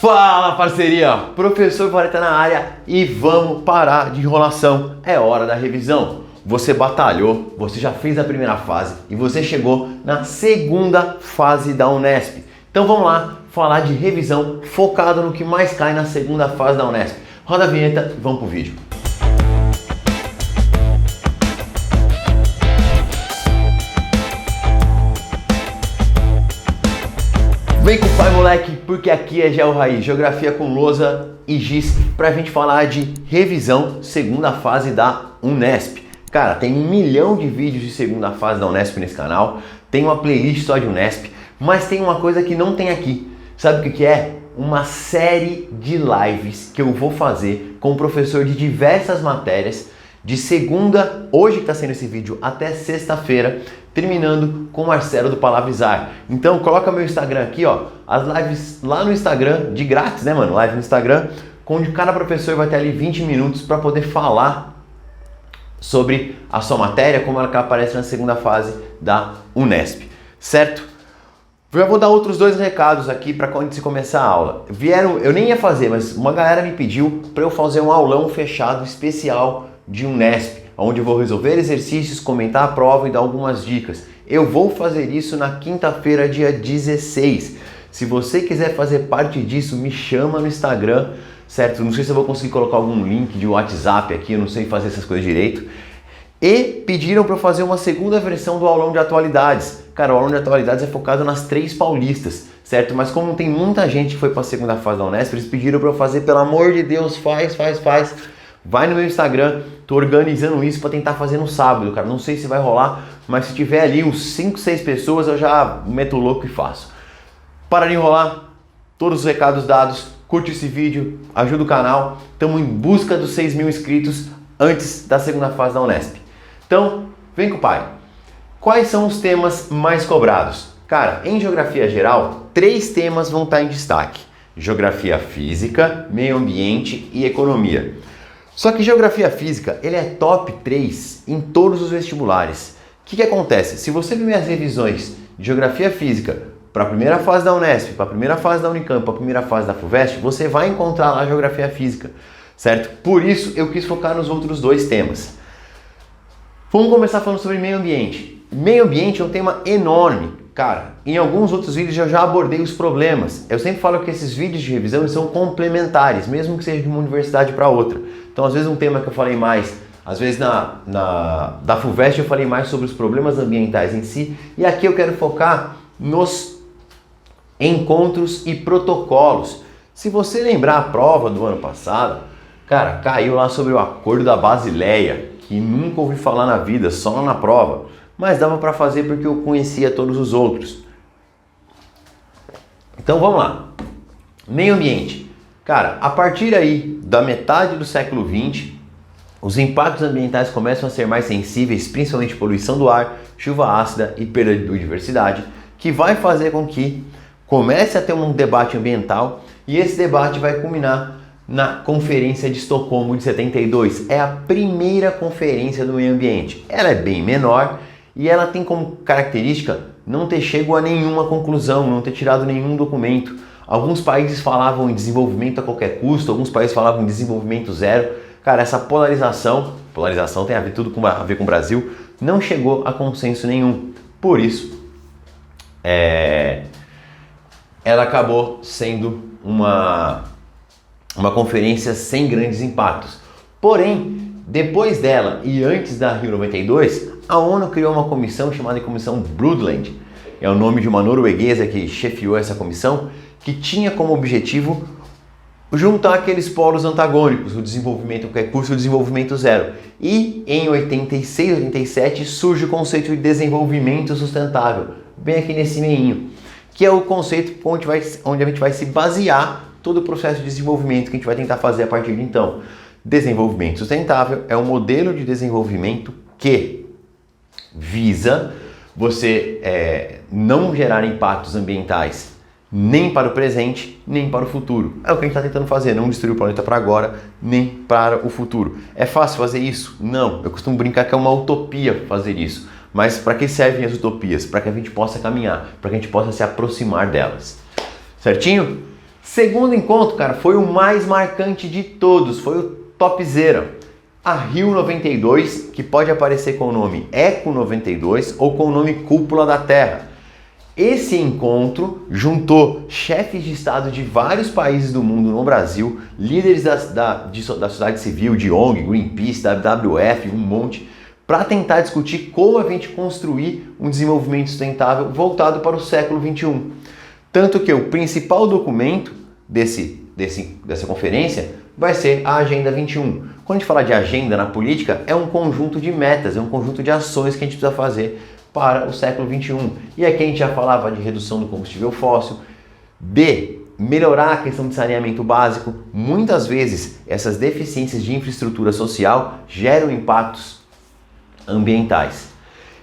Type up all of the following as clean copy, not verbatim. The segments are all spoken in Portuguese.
Fala, parceria! Professor Vareta na área e vamos parar de enrolação. É hora da revisão. Você batalhou, você já fez a primeira fase e você chegou na segunda fase da Unesp. Então vamos lá falar de revisão focado no que mais cai na segunda fase da Unesp. Roda a vinheta e vamos pro vídeo. Vem com o pai, moleque, porque aqui é Geo Raiz, Geografia com lousa e giz, pra gente falar de revisão segunda fase da Unesp. Cara, tem 1 milhão de vídeos de segunda fase da Unesp nesse canal, tem uma playlist só de Unesp, mas tem uma coisa que não tem aqui. Sabe o que é? Uma série de lives que eu vou fazer com o professor de diversas matérias, de segunda, hoje que está sendo esse vídeo, até sexta-feira, terminando com o Marcelo do Palavrizar. Então coloca meu Instagram aqui, ó, as lives lá no Instagram, de grátis, né, mano? Live no Instagram, onde cada professor vai ter ali 20 minutos para poder falar sobre a sua matéria, como ela aparece na segunda fase da Unesp, certo? Já vou dar outros 2 recados aqui para quando se começar a aula. Eu nem ia fazer, mas uma galera me pediu para eu fazer um aulão fechado especial de Unesp, onde eu vou resolver exercícios, comentar a prova e dar algumas dicas. Eu vou fazer isso na quinta-feira, dia 16. Se você quiser fazer parte disso, me chama no Instagram, certo? Não sei se eu vou conseguir colocar algum link de WhatsApp aqui, eu não sei fazer essas coisas direito. E pediram para eu fazer uma segunda versão do aulão de atualidades. Cara, o aulão de atualidades é focado nas 3 paulistas, certo? Mas como tem muita gente que foi para a segunda fase da Unesp, eles pediram para eu fazer, pelo amor de Deus, faz. Vai no meu Instagram, tô organizando isso para tentar fazer no sábado, cara. Não sei se vai rolar, mas se tiver ali uns 5, 6 pessoas, eu já meto o louco e faço. Para de enrolar, todos os recados dados, curte esse vídeo, ajuda o canal. Estamos em busca dos 6 mil inscritos antes da segunda fase da Unesp. Então, vem com o pai. Quais são os temas mais cobrados? Cara, em Geografia Geral, 3 temas vão estar em destaque. Geografia Física, Meio Ambiente e Economia. Só que Geografia Física, ele é top 3 em todos os vestibulares. O que acontece? Se você ver as revisões de Geografia Física para a primeira fase da Unesp, para a primeira fase da Unicamp, para a primeira fase da FUVEST, você vai encontrar lá Geografia Física, certo? Por isso eu quis focar nos outros 2 temas. Vamos começar falando sobre meio ambiente. Meio ambiente é um tema enorme. Cara, em alguns outros vídeos eu já abordei os problemas. Eu sempre falo que esses vídeos de revisão eles são complementares, mesmo que seja de uma universidade para outra. Então, às vezes um tema que eu falei mais, às vezes da FUVEST eu falei mais sobre os problemas ambientais em si, e aqui eu quero focar nos encontros e protocolos. Se você lembrar a prova do ano passado, cara, caiu lá sobre o Acordo da Basileia, que nunca ouvi falar na vida, só lá na prova, mas dava para fazer porque eu conhecia todos os outros. Então vamos lá. Meio ambiente. Cara, a partir aí da metade do século XX, os impactos ambientais começam a ser mais sensíveis, principalmente poluição do ar, chuva ácida e perda de biodiversidade, que vai fazer com que comece a ter um debate ambiental e esse debate vai culminar na Conferência de Estocolmo de 72. É a primeira conferência do meio ambiente. Ela é bem menor e ela tem como característica não ter chego a nenhuma conclusão, não ter tirado nenhum documento. Alguns países falavam em desenvolvimento a qualquer custo, alguns países falavam em desenvolvimento zero. Cara, essa polarização tem a ver tudo a ver com o Brasil, não chegou a consenso nenhum. Por isso, ela acabou sendo uma conferência sem grandes impactos. Porém, depois dela e antes da Rio 92, a ONU criou uma comissão chamada de Comissão Brundtland, é o nome de uma norueguesa que chefiou essa comissão, que tinha como objetivo juntar aqueles polos antagônicos, o desenvolvimento a qualquer custo e o desenvolvimento zero. E em 86, 87 surge o conceito de desenvolvimento sustentável, bem aqui nesse meinho, que é o conceito onde a gente vai se basear todo o processo de desenvolvimento que a gente vai tentar fazer a partir de então. Desenvolvimento sustentável é um modelo de desenvolvimento que visa você não gerar impactos ambientais nem para o presente, nem para o futuro. É o que a gente está tentando fazer, não destruir o planeta para agora, nem para o futuro. É fácil fazer isso? Não. Eu costumo brincar que é uma utopia fazer isso. Mas para que servem as utopias? Para que a gente possa caminhar, para que a gente possa se aproximar delas. Certinho? Segundo encontro, cara, foi o mais marcante de todos, foi o topzera. A Rio 92, que pode aparecer com o nome Eco 92 ou com o nome Cúpula da Terra. Esse encontro juntou chefes de estado de vários países do mundo no Brasil, líderes da sociedade civil, de ONG, Greenpeace, WWF, um monte, para tentar discutir como a gente construir um desenvolvimento sustentável voltado para o século XXI. Tanto que o principal documento dessa conferência vai ser a Agenda 21. Quando a gente fala de agenda na política, é um conjunto de metas, é um conjunto de ações que a gente precisa fazer para o século XXI. E aqui a gente já falava de redução do combustível fóssil, de melhorar a questão de saneamento básico. Muitas vezes essas deficiências de infraestrutura social geram impactos ambientais.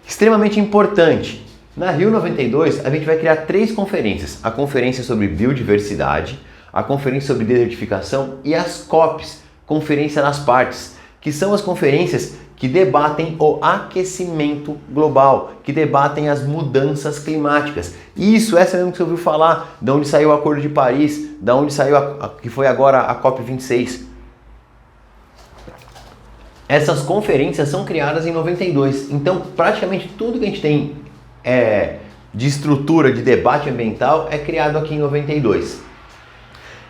Extremamente importante. Na Rio 92 a gente vai criar 3 conferências. A conferência sobre biodiversidade, a conferência sobre desertificação e as COPs, Conferência das Partes, que são as conferências que debatem o aquecimento global, que debatem as mudanças climáticas. Isso, essa mesmo que você ouviu falar, de onde saiu o Acordo de Paris, de onde saiu que foi agora a COP26. Essas conferências são criadas em 92, então praticamente tudo que a gente tem de estrutura de debate ambiental é criado aqui em 92.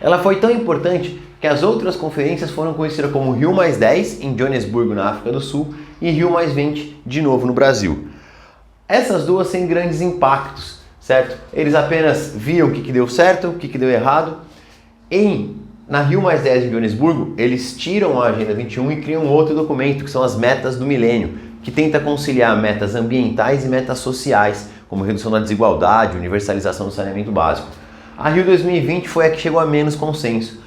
Ela foi tão importante que as outras conferências foram conhecidas como Rio+10 em Joanesburgo, na África do Sul, e Rio+20 de novo no Brasil. Essas duas sem grandes impactos, certo? Eles apenas viam o que deu certo, o que deu errado. Na Rio+10 em Joanesburgo, eles tiram a Agenda 21 e criam outro documento, que são as metas do milênio, que tenta conciliar metas ambientais e metas sociais, como redução da desigualdade, universalização do saneamento básico. A Rio 2020 foi a que chegou a menos consenso.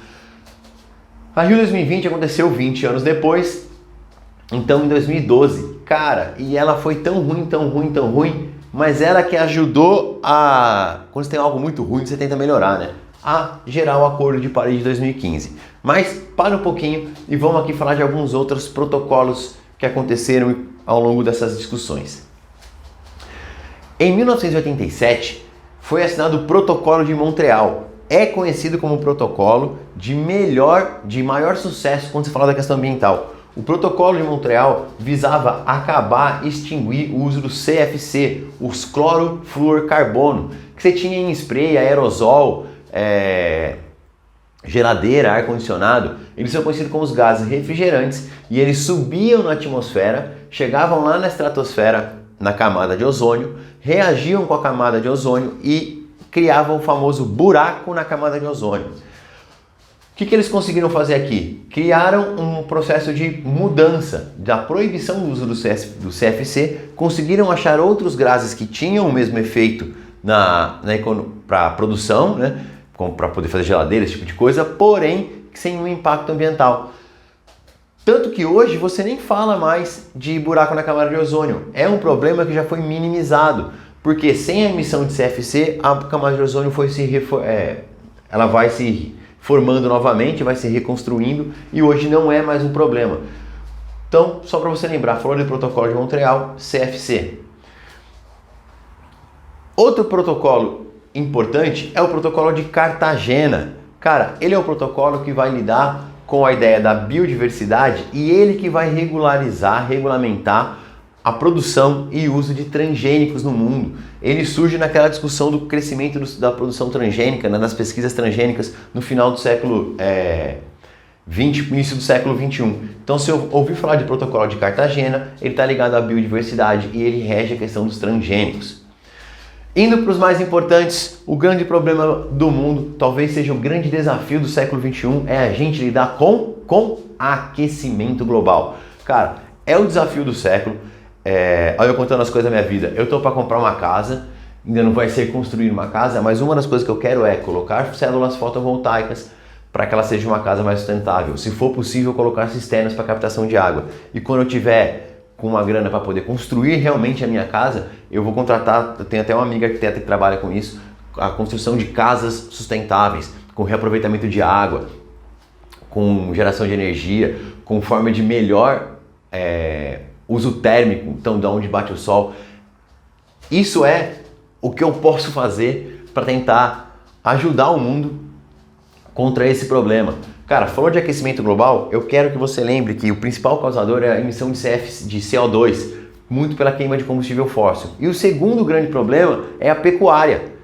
A Rio 2020 aconteceu 20 anos depois, então em 2012, cara, e ela foi tão ruim, mas ela que ajudou a... Quando você tem algo muito ruim, você tenta melhorar, né? A gerar o Acordo de Paris de 2015. Mas para um pouquinho e vamos aqui falar de alguns outros protocolos que aconteceram ao longo dessas discussões. Em 1987, foi assinado o Protocolo de Montreal. É conhecido como o protocolo de maior sucesso quando se fala da questão ambiental. O Protocolo de Montreal visava acabar, extinguir o uso do CFC, os clorofluorcarbono, que você tinha em spray, aerosol, geladeira, ar-condicionado. Eles são conhecidos como os gases refrigerantes e eles subiam na atmosfera, chegavam lá na estratosfera, na camada de ozônio, reagiam com a camada de ozônio e criavam o famoso buraco na camada de ozônio. O que eles conseguiram fazer aqui? Criaram um processo de mudança da proibição do uso do CFC, conseguiram achar outros gases que tinham o mesmo efeito para a produção, né? Para poder fazer geladeira, esse tipo de coisa, porém sem um impacto ambiental. Tanto que hoje você nem fala mais de buraco na camada de ozônio. É um problema que já foi minimizado, porque sem a emissão de CFC, a camada de ozônio ela vai se formando novamente, vai se reconstruindo e hoje não é mais um problema. Então, só para você lembrar, falou do Protocolo de Montreal, CFC. Outro protocolo importante é o Protocolo de Cartagena. Cara, ele é um protocolo que vai lidar com a ideia da biodiversidade e ele que vai regulamentar a produção e uso de transgênicos no mundo. Ele surge naquela discussão do crescimento da produção transgênica, das pesquisas transgênicas no final do século XX, início do século XXI. Então, se eu ouvir falar de Protocolo de Cartagena, ele está ligado à biodiversidade e ele rege a questão dos transgênicos. Indo para os mais importantes, o grande problema do mundo, talvez seja o grande desafio do século XXI, é a gente lidar com aquecimento global. Cara, é o desafio do século. Olha eu contando as coisas da minha vida. Eu estou para comprar uma casa, ainda não vai ser construir uma casa, mas uma das coisas que eu quero é colocar células fotovoltaicas para que ela seja uma casa mais sustentável. Se for possível, colocar cisternas para captação de água. E quando eu tiver com uma grana para poder construir realmente a minha casa, eu vou contratar, eu tenho até uma amiga arquiteta que trabalha com isso, a construção de casas sustentáveis, com reaproveitamento de água, com geração de energia, com forma de melhor uso térmico, então de onde bate o sol. Isso é o que eu posso fazer para tentar ajudar o mundo contra esse problema. Cara, falou de aquecimento global, eu quero que você lembre que o principal causador é a emissão de CO2, muito pela queima de combustível fóssil. E o segundo grande problema é a pecuária.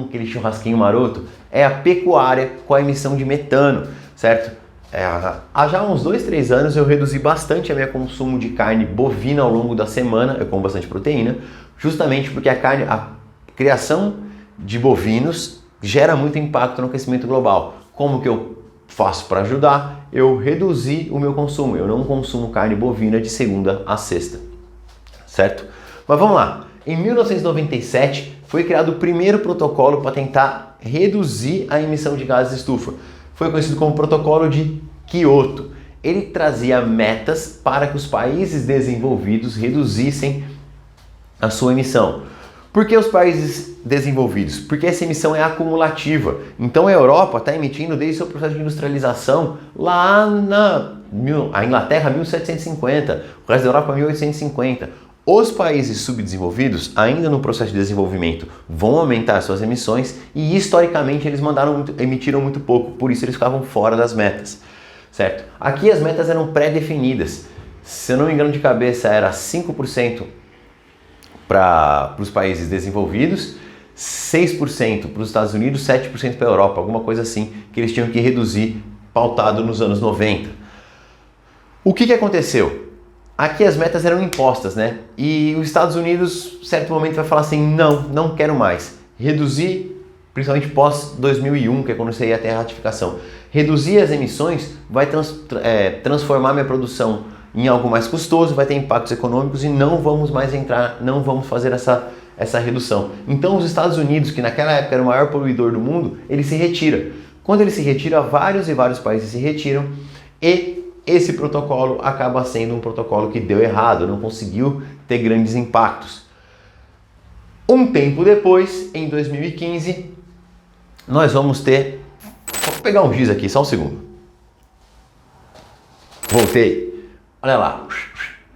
Aquele churrasquinho maroto. É a pecuária com a emissão de metano, certo? Há já uns 2-3 anos eu reduzi bastante o meu consumo de carne bovina ao longo da semana, eu como bastante proteína, justamente porque a criação de bovinos gera muito impacto no aquecimento global. Como que eu faço para ajudar? Eu reduzi o meu consumo, eu não consumo carne bovina de segunda a sexta, certo? Mas vamos lá, em 1997 foi criado o primeiro protocolo para tentar reduzir a emissão de gases de estufa. Foi conhecido como Protocolo de Kyoto. Ele trazia metas para que os países desenvolvidos reduzissem a sua emissão. Por que os países desenvolvidos? Porque essa emissão é acumulativa. Então a Europa está emitindo desde o seu processo de industrialização lá a Inglaterra 1750, o resto da Europa 1850. Os países subdesenvolvidos, ainda no processo de desenvolvimento, vão aumentar suas emissões e historicamente eles emitiram muito pouco, por isso eles ficavam fora das metas, certo? Aqui as metas eram pré-definidas, se eu não me engano de cabeça era 5% para os países desenvolvidos, 6% para os Estados Unidos, 7% para a Europa, alguma coisa assim que eles tinham que reduzir, pautado nos anos 90. O que aconteceu? Aqui as metas eram impostas, né? E os Estados Unidos, em certo momento, vai falar assim, não quero mais. Reduzir, principalmente pós 2001, que é quando você ia ter a ratificação. Reduzir as emissões vai transformar minha produção em algo mais custoso, vai ter impactos econômicos e não vamos mais não vamos fazer essa redução. Então os Estados Unidos, que naquela época era o maior poluidor do mundo, ele se retira. Quando ele se retira, vários países se retiram e esse protocolo acaba sendo um protocolo que deu errado, não conseguiu ter grandes impactos. Um tempo depois, em 2015, nós vamos ter... Vou pegar um giz aqui, só um segundo. Voltei. Olha lá,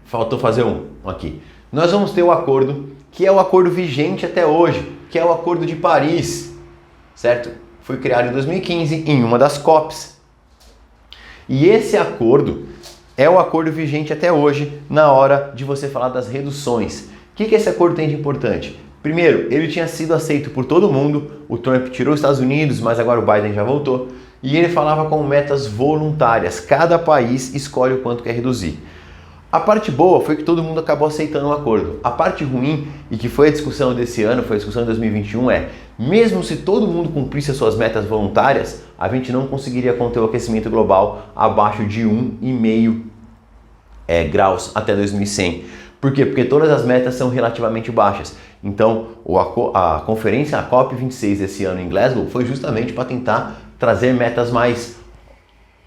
faltou fazer um aqui. Nós vamos ter o acordo, que é o acordo vigente até hoje, que é o Acordo de Paris, certo? Foi criado em 2015 em uma das COPs. E esse acordo é o acordo vigente até hoje na hora de você falar das reduções. O que esse acordo tem de importante? Primeiro, ele tinha sido aceito por todo mundo, o Trump tirou os Estados Unidos, mas agora o Biden já voltou, e ele falava com metas voluntárias, cada país escolhe o quanto quer reduzir. A parte boa foi que todo mundo acabou aceitando o acordo. A parte ruim, e que foi a discussão desse ano, foi a discussão de 2021, mesmo se todo mundo cumprisse as suas metas voluntárias, a gente não conseguiria conter o aquecimento global abaixo de 1,5 graus até 2100. Por quê? Porque todas as metas são relativamente baixas. Então, a conferência, a COP26 desse ano em Glasgow, foi justamente para tentar trazer metas mais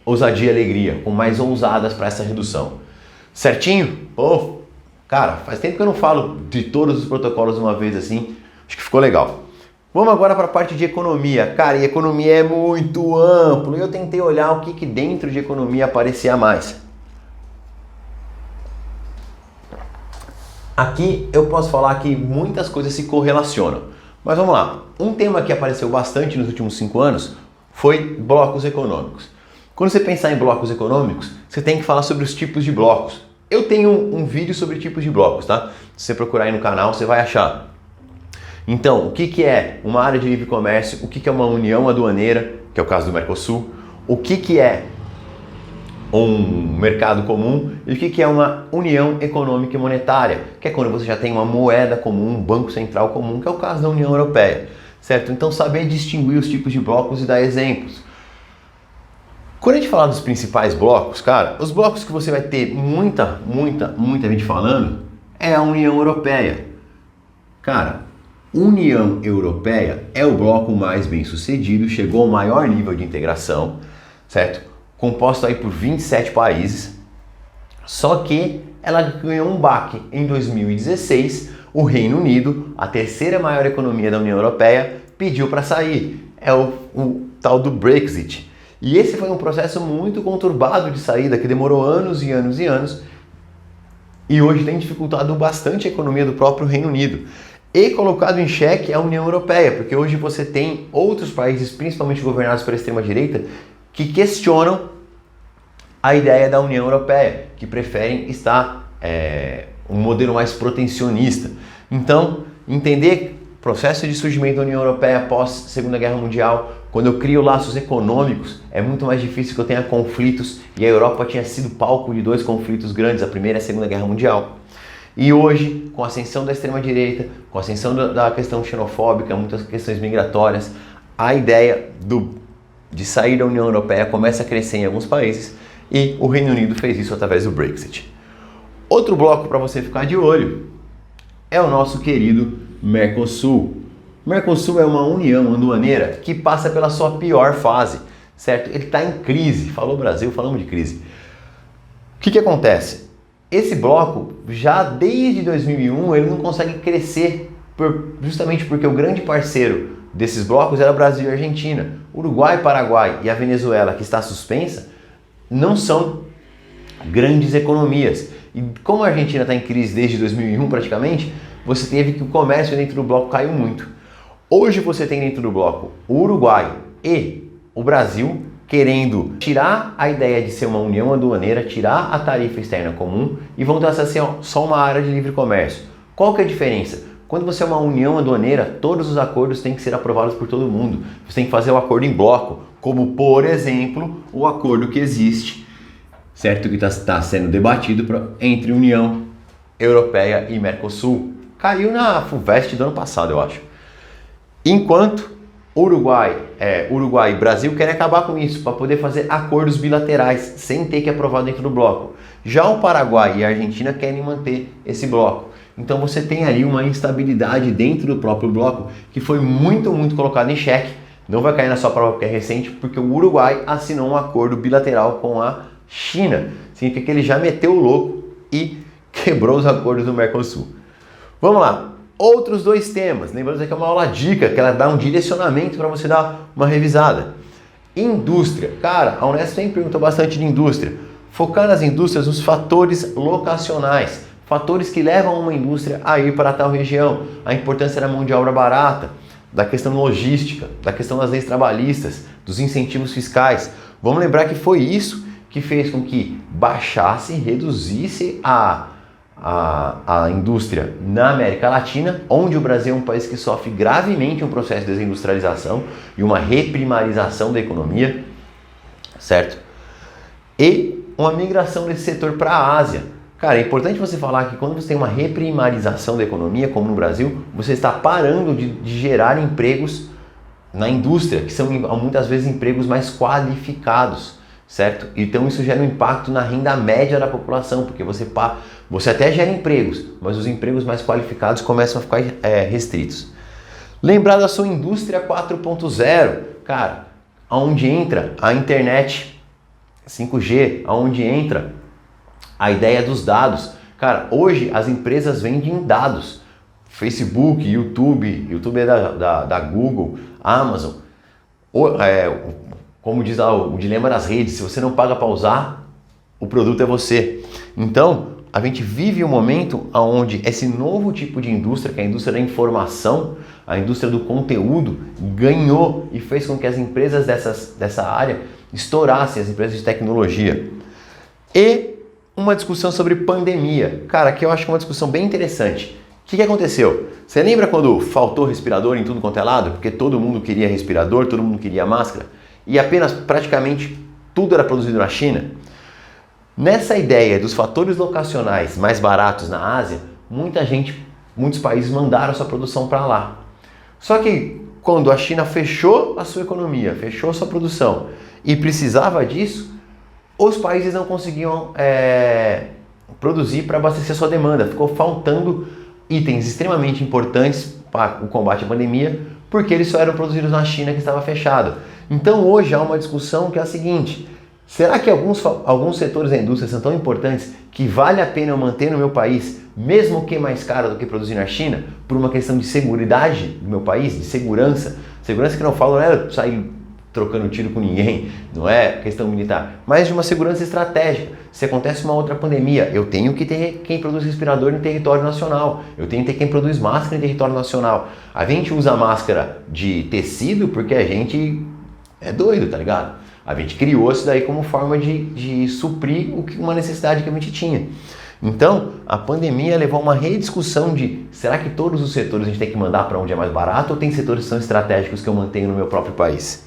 ousadia e alegria, com mais ousadas para essa redução. Certinho? Pô, cara, faz tempo que eu não falo de todos os protocolos de uma vez assim, acho que ficou legal. Vamos agora para a parte de economia. Cara, e economia é muito amplo e eu tentei olhar o que dentro de economia aparecia mais. Aqui eu posso falar que muitas coisas se correlacionam, mas vamos lá. Um tema que apareceu bastante nos últimos 5 anos foi blocos econômicos. Quando você pensar em blocos econômicos, você tem que falar sobre os tipos de blocos. Eu tenho um vídeo sobre tipos de blocos, tá? Se você procurar aí no canal, você vai achar. Então, o que é uma área de livre comércio? O que é uma união aduaneira, que é o caso do Mercosul? O que é um mercado comum? E o que é uma união econômica e monetária? Que é quando você já tem uma moeda comum, um banco central comum, que é o caso da União Europeia, certo? Então, saber distinguir os tipos de blocos e dar exemplos. Quando a gente falar dos principais blocos, cara, os blocos que você vai ter muita gente falando é a União Europeia. Cara, União Europeia é o bloco mais bem sucedido, chegou ao maior nível de integração, certo? Composto aí por 27 países, só que ela ganhou um baque em 2016, o Reino Unido, a terceira maior economia da União Europeia, pediu para sair, é o tal do Brexit. E esse foi um processo muito conturbado de saída, que demorou anos e anos e anos, e hoje tem dificultado bastante a economia do próprio Reino Unido. e colocado em xeque a União Europeia, porque hoje você tem outros países, principalmente governados pela extrema-direita, que questionam a ideia da União Europeia, que preferem estar um modelo mais protecionista. Então, entender o processo de surgimento da União Europeia após a Segunda Guerra Mundial, quando eu crio laços econômicos, é muito mais difícil que eu tenha conflitos, e a Europa tinha sido palco de 2 conflitos grandes, a Primeira e a Segunda Guerra Mundial. E hoje, com a ascensão da extrema-direita, com a ascensão da questão xenofóbica, muitas questões migratórias, a ideia de sair da União Europeia começa a crescer em alguns países, e o Reino Unido fez isso através do Brexit. Outro bloco para você ficar de olho é o nosso querido Mercosul. Mercosul é uma união aduaneira que passa pela sua pior fase, certo? Ele está em crise. Falou Brasil, falamos de crise. O que acontece? Esse bloco, já desde 2001, ele não consegue crescer justamente porque o grande parceiro desses blocos era Brasil e Argentina. Uruguai, Paraguai e a Venezuela, que está suspensa, não são grandes economias. E como a Argentina está em crise desde 2001 praticamente, você teve que o comércio dentro do bloco caiu muito. Hoje você tem dentro do bloco o Uruguai e o Brasil querendo tirar a ideia de ser uma união aduaneira, tirar a tarifa externa comum e vão traçar assim, só uma área de livre comércio. Qual que é a diferença? Quando você é uma união aduaneira, todos os acordos têm que ser aprovados por todo mundo. Você tem que fazer o acordo em bloco, como por exemplo o acordo que existe, certo? Que está sendo debatido entre União Europeia e Mercosul. Caiu na FUVEST do ano passado, eu acho. Enquanto Uruguai e Brasil querem acabar com isso para poder fazer acordos bilaterais sem ter que aprovar dentro do bloco. Já o Paraguai e a Argentina querem manter esse bloco. Então você tem ali uma instabilidade dentro do próprio bloco que foi muito colocado em xeque. Não vai cair na sua prova porque é recente, porque o Uruguai assinou um acordo bilateral com a China. Significa que ele já meteu o louco e quebrou os acordos do Mercosul. Vamos lá. Outros 2 temas. Lembrando que é uma aula dica, que ela dá um direcionamento para você dar uma revisada. Indústria. Cara, a Unesp sempre pergunta bastante de indústria. Focar nas indústrias, os fatores locacionais. Fatores que levam uma indústria a ir para tal região. A importância da mão de obra barata, da questão logística, da questão das leis trabalhistas, dos incentivos fiscais. Vamos lembrar que foi isso que fez com que baixasse, reduzisse a indústria na América Latina, onde o Brasil é um país que sofre gravemente um processo de desindustrialização e uma reprimarização da economia, certo? E uma migração desse setor para a Ásia. Cara, é importante você falar que quando você tem uma reprimarização da economia, como no Brasil, você está parando de gerar empregos na indústria, que são muitas vezes empregos mais qualificados, certo? Então isso gera um impacto na renda média da população, porque você até gera empregos, mas os empregos mais qualificados começam a ficar restritos. Lembrar da sua indústria 4.0, cara, aonde entra a internet 5G, aonde entra a ideia dos dados. Cara, hoje as empresas vendem dados. Facebook, YouTube é da Google, Amazon. Como diz lá, o dilema das redes, se você não paga para usar, o produto é você. Então, a gente vive um momento onde esse novo tipo de indústria, que é a indústria da informação, a indústria do conteúdo, ganhou e fez com que as empresas dessa área estourassem, as empresas de tecnologia. E uma discussão sobre pandemia. Cara, aqui eu acho que é uma discussão bem interessante. O que aconteceu? Você lembra quando faltou respirador em tudo quanto é lado? Porque todo mundo queria respirador, todo mundo queria máscara? E apenas praticamente tudo era produzido na China? Nessa ideia dos fatores locacionais mais baratos na Ásia, muitos países mandaram sua produção para lá. Só que quando a China fechou a sua economia, fechou a sua produção e precisava disso, os países não conseguiam produzir para abastecer a sua demanda. Ficou faltando itens extremamente importantes para o combate à pandemia, porque eles só eram produzidos na China, que estava fechado. Então hoje há uma discussão que é a seguinte: será que alguns setores da indústria são tão importantes que vale a pena eu manter no meu país, mesmo que mais caro do que produzir na China, por uma questão de seguridade do meu país, de segurança? Segurança que não falo, não é sair trocando tiro com ninguém, não é questão militar, mas de uma segurança estratégica. Se acontece uma outra pandemia, eu tenho que ter quem produz respirador no território nacional, eu tenho que ter quem produz máscara em território nacional. A gente usa máscara de tecido porque a gente é doido, tá ligado? A gente criou isso daí como forma de suprir uma necessidade que a gente tinha. Então, a pandemia levou a uma rediscussão de será que todos os setores a gente tem que mandar para onde é mais barato ou tem setores que são estratégicos que eu mantenho no meu próprio país?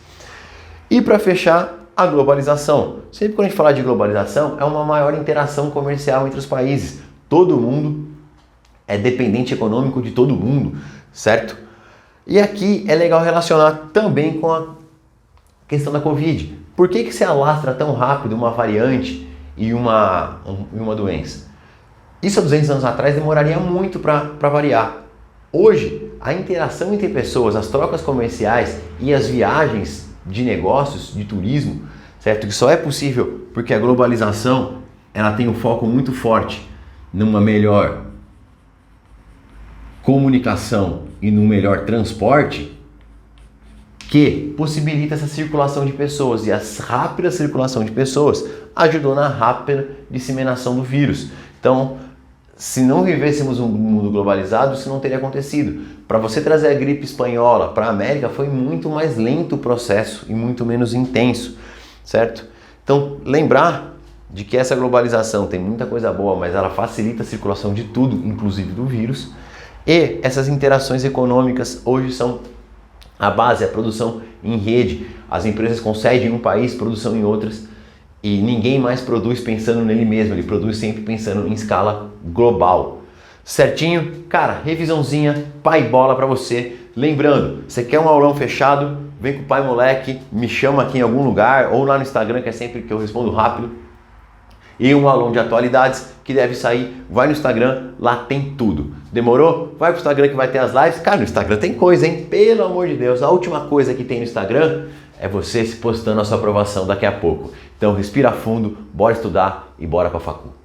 E para fechar, a globalização. Sempre quando a gente fala de globalização, é uma maior interação comercial entre os países. Todo mundo é dependente econômico de todo mundo, certo? E aqui é legal relacionar também com a questão da Covid. Por que se alastra tão rápido uma variante e uma doença? Isso há 200 anos atrás demoraria muito para variar. Hoje, a interação entre pessoas, as trocas comerciais e as viagens de negócios, de turismo, certo? Que só é possível porque a globalização ela tem um foco muito forte numa melhor comunicação e num melhor transporte, que possibilita essa circulação de pessoas, e a rápida circulação de pessoas ajudou na rápida disseminação do vírus. Então, se não vivêssemos um mundo globalizado, isso não teria acontecido. Para você trazer a gripe espanhola para a América foi muito mais lento o processo e muito menos intenso, certo? Então, lembrar de que essa globalização tem muita coisa boa, mas ela facilita a circulação de tudo, inclusive do vírus. E essas interações econômicas hoje são a base, a produção em rede. As empresas concedem em um país, produção em outras, e ninguém mais produz pensando nele mesmo, ele produz sempre pensando em escala global. Certinho? Cara, revisãozinha, pai bola pra você. Lembrando, você quer um aulão fechado? Vem com o Pai Moleque, me chama aqui em algum lugar, ou lá no Instagram, que é sempre que eu respondo rápido. E um aulão de atualidades que deve sair, vai no Instagram, lá tem tudo. Demorou? Vai pro Instagram que vai ter as lives. Cara, no Instagram tem coisa, hein? Pelo amor de Deus, a última coisa que tem no Instagram é você se postando a sua aprovação daqui a pouco. Então respira fundo, bora estudar e bora pra facu.